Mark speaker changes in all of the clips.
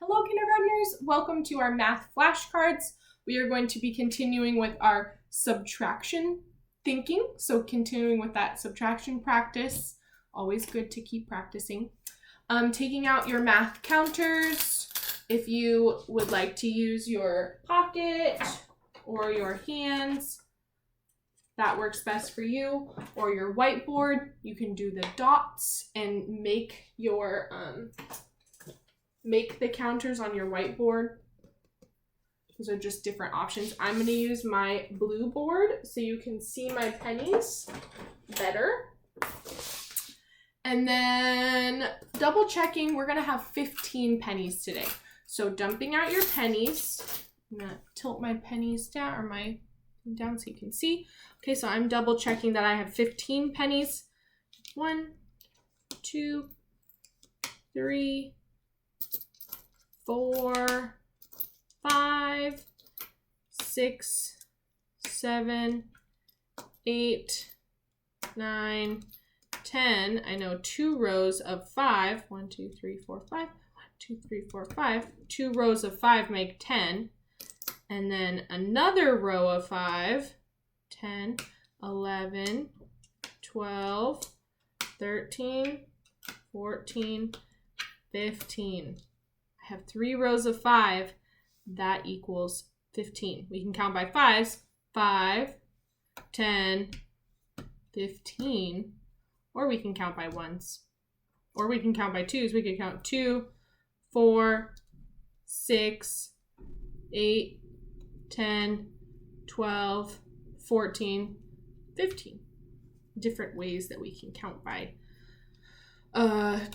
Speaker 1: Hello, kindergartners. Welcome to our math flashcards. We are going to be continuing with our subtraction thinking. So continuing with that subtraction practice. Always good to keep practicing. Taking out your math counters. If you would like to use your pocket or your hands, that works best for you. Or your whiteboard, you can do the dots and make your make the counters on your whiteboard. Those are just different options. I'm going to use my blue board so you can see my pennies better. And then double checking, we're going to have 15 pennies today. So dumping out your pennies. I'm going to tilt my pennies down, or my down so you can see. Okay, so I'm double checking that I have 15 pennies. 1, 2, 3, 4, 5, 6, 7, 8, 9, 10. I know 2 rows of 5. 1, 2, 3, 4, 5. 1, 2, 3, 4, 5. 2 rows of 5 make 10. And then another row of 5. 10, 11, 12, 13, 14, 15. I have 3 rows of 5. That equals 15. We can count by 5s. 5, 10, 15. Or we can count by 1s. Or we can count by 2s. We could count 2, 4, 6, 8, 10, 12, 14, 15. Different ways that we can count by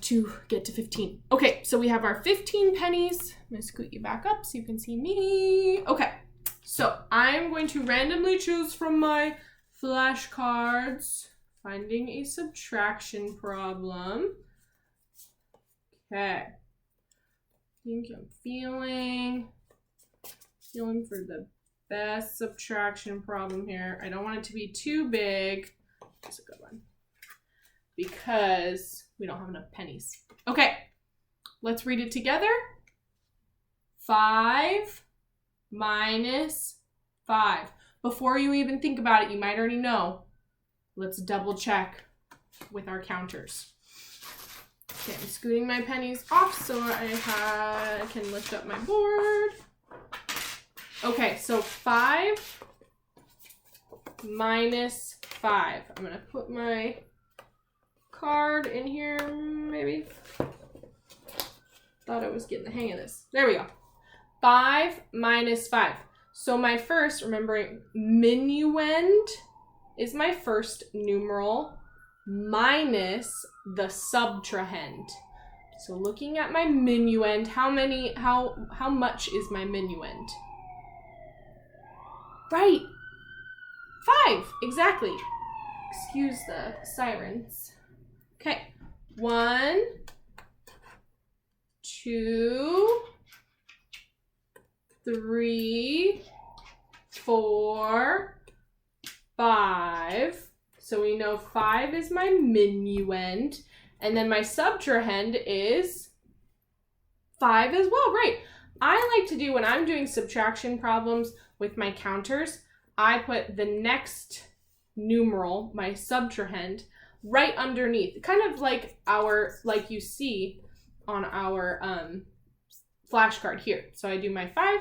Speaker 1: to get to 15. Okay, so we have our 15 pennies. I'm going to scoot you back up so you can see me. Okay, so I'm going to randomly choose from my flashcards, finding a subtraction problem. Okay, I think I'm feeling for the best subtraction problem here. I don't want it to be too big. That's a good one, because we don't have enough pennies. Okay, let's read it together. 5 minus 5. Before you even think about it, you might already know. Let's double check with our counters. Okay, I'm scooting my pennies off so I can lift up my board. Okay, so 5 minus 5. I'm gonna put my card in here, maybe. Thought I was getting the hang of this. There we go. 5 minus 5. So my first, remembering, minuend is my first numeral minus the subtrahend. So looking at my minuend, how much is my minuend? Right. 5, exactly. Excuse the sirens. Okay, 1, 2, 3, 4, 5. So we know 5 is my minuend, and then my subtrahend is 5 as well, right? I like to do, when I'm doing subtraction problems with my counters, I put the next numeral, my subtrahend, right underneath, kind of like you see on our flashcard here. So I do my 5,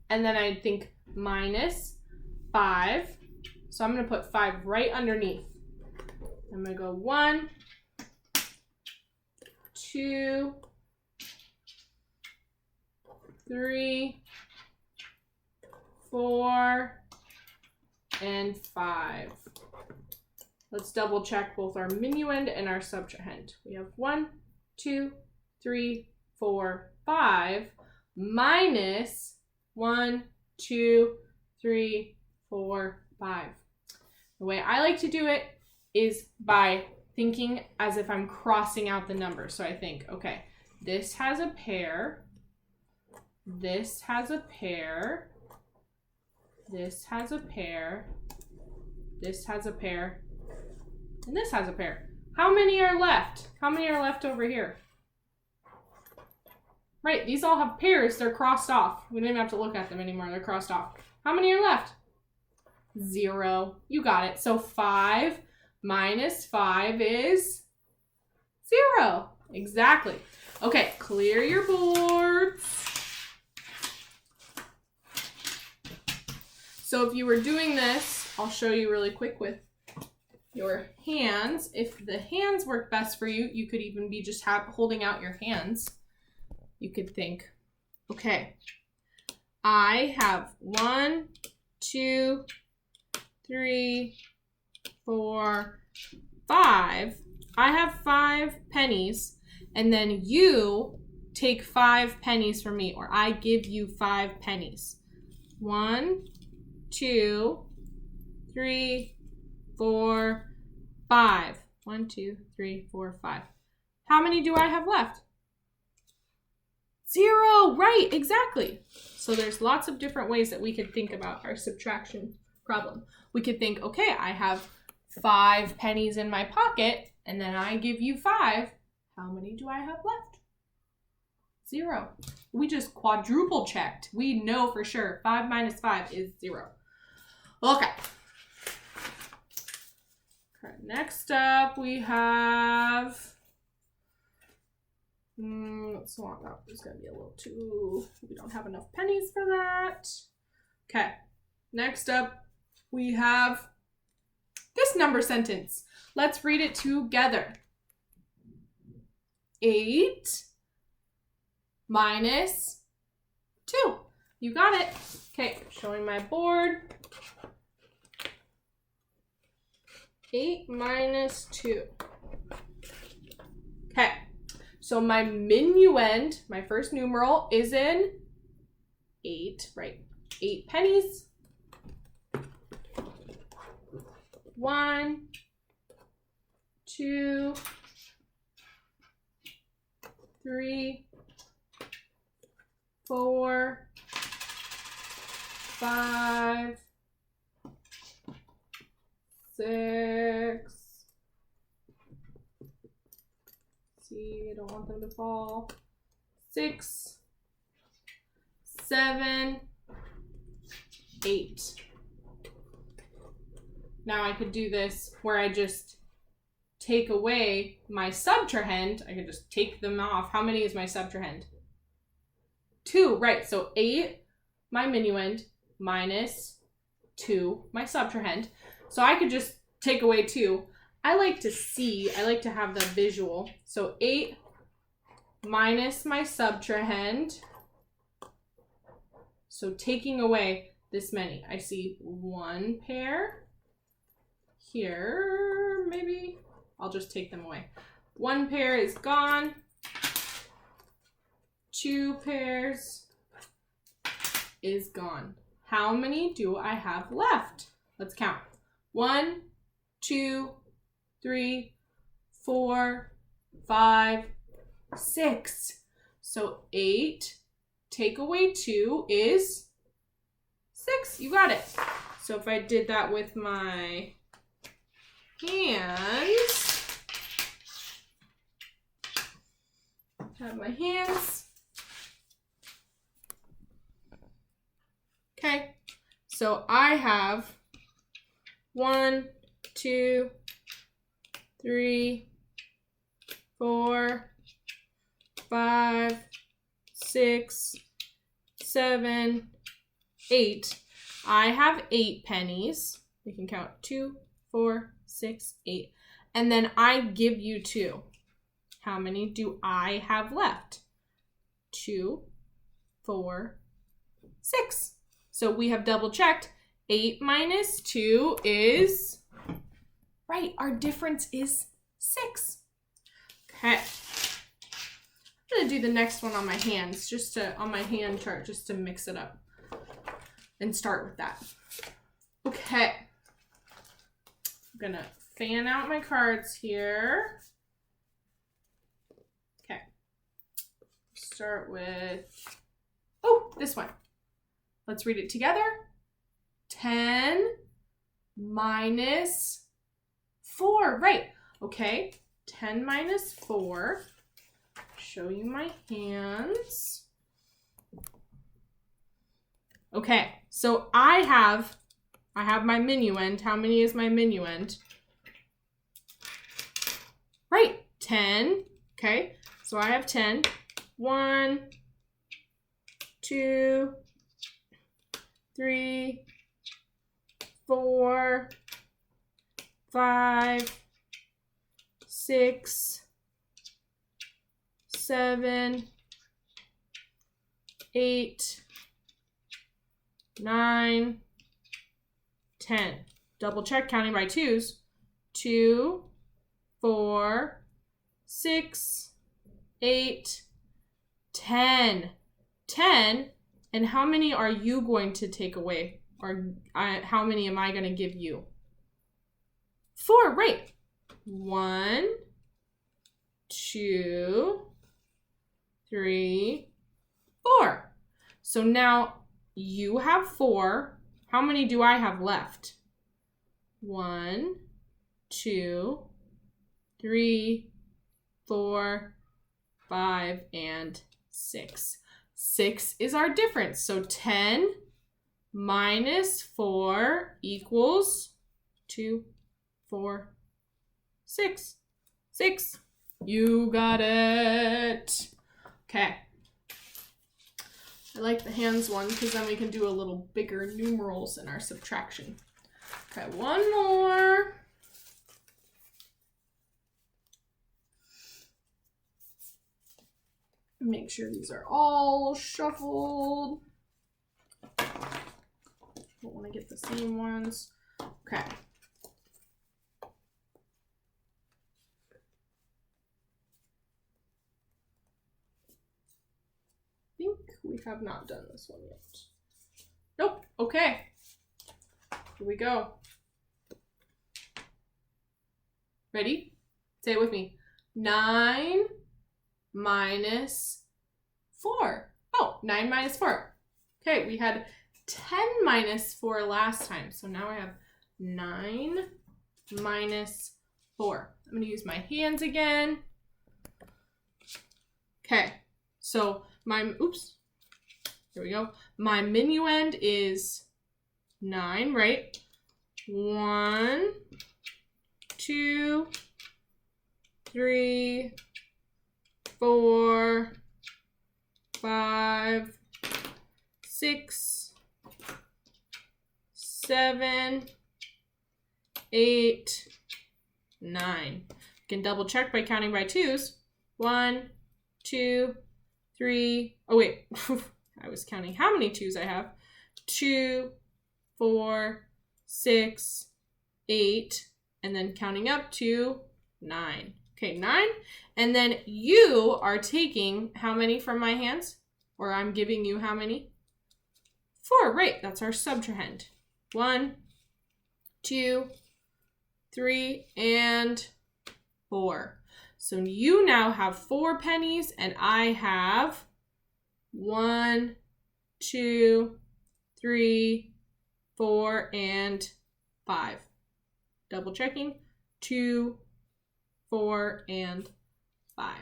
Speaker 1: and then I think minus 5. So I'm going to put 5 right underneath. I'm going to go 1, 2, 3, 4, and 5. Let's double check both our minuend and our subtrahend. We have 1, 2, 3, 4, 5 minus 1, 2, 3, 4, 5. The way I like to do it is by thinking as if I'm crossing out the numbers. So I think, okay, this has a pair, this has a pair, this has a pair, this has a pair, and this has a pair. How many are left? How many are left over here? Right, these all have pairs. They're crossed off. We don't even have to look at them anymore. They're crossed off. How many are left? 0. You got it. So 5 minus 5 is 0. Exactly. Okay, clear your boards. So if you were doing this, I'll show you really quick with your hands. If the hands work best for you, you could even be just holding out your hands. You could think, okay, I have 1, 2, 3, 4, 5. I have 5 pennies, and then you take 5 pennies from me, or I give you 5 pennies. 1, 2, 3, 4, 5. 1, 2, 3, 4, 5. How many do I have left? 0, right, exactly. So there's lots of different ways that we could think about our subtraction problem. We could think, okay, I have 5 pennies in my pocket, and then I give you 5. How many do I have left? 0. We just quadruple checked. We know for sure 5 minus 5 is 0. Okay. Okay, next up we have, let's swap out. There's going to be a little too, we don't have enough pennies for that. Okay, next up we have this number sentence. Let's read it together. 8 minus 2. You got it. Okay, showing my board. 8 minus 2. Okay, so my minuend, my first numeral, is in 8, right? 8 pennies. 1, 2, 3, 4, 5, 6. See, I don't want them to fall. 6, 7, 8. Now I could do this where I just take away my subtrahend. I could just take them off. How many is my subtrahend? 2, right. So 8, my minuend, minus 2, my subtrahend. So I could just take away 2. I like to see, I like to have the visual. So 8 minus my subtrahend. So taking away this many. I see 1 pair. Here, maybe. I'll just take them away. 1 pair is gone. 2 pairs is gone. How many do I have left? Let's count. 1, 2, 3, 4, 5, 6. So 8 take away 2 is 6. You got it. So if I did that with my hands, have my hands. Okay, so I have 1, 2, 3, 4, 5, 6, 7, 8. I have 8 pennies. We can count 2, 4, 6, 8. And then I give you 2. How many do I have left? 2, 4, 6. So we have double checked. 8 minus 2 is, right, our difference is 6. Okay. I'm gonna do the next one on my hands, on my hand chart, just to mix it up and start with that. Okay. I'm gonna fan out my cards here. Okay. Start with, this one. Let's read it together. 10 minus 4, right. Okay, 10 minus 4. show you my hands. Okay, so I have my minuend. How many is my minuend? Right, 10. Okay, so I have 10. 1, 2, 3, 4, 5, 6, 7, 8, 9, 10. Double check, counting by twos. 2, 4, 6, 8, 10. 10. And how many are you going to take away? Or how many am I going to give you? 4, right. 1, 2, 3, 4. So now you have 4. How many do I have left? 1, 2, 3, 4, 5, and 6. 6 is our difference. So 10 minus 4 equals 2, 4, 6. 6. You got it. Okay. I like the hands one because then we can do a little bigger numerals in our subtraction. Okay, one more. Make sure these are all shuffled. Don't want to get the same ones. Okay. I think we have not done this one yet. Nope. Okay. Here we go. Ready? Say it with me. 9 minus 4. Oh, 9 minus 4. Okay, we had 10 minus 4 last time. So now I have 9 minus 4. I'm going to use my hands again. Okay, so here we go. My minuend is 9, right? 1, 2, 3, 4, 5, 6, 7, 8, 9. You can double check by counting by twos. 1, 2, 3. Oh, wait. I was counting how many twos I have. 2, 4, 6, 8, and then counting up to 9. Okay, 9. And then you are taking how many from my hands? Or I'm giving you how many? 4, right. That's our subtrahend. 1, 2, 3, and 4. So you now have 4 pennies, and I have 1, 2, 3, 4, and 5. Double checking. 2, 4, and 5.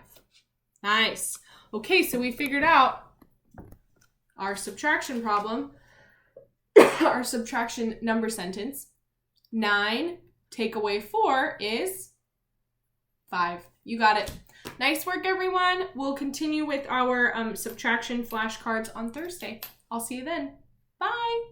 Speaker 1: Nice. Okay, so we figured out our subtraction problem, our subtraction number sentence. 9 take away 4 is 5. You got it. Nice work, everyone. We'll continue with our subtraction flashcards on Thursday. I'll see you then. Bye.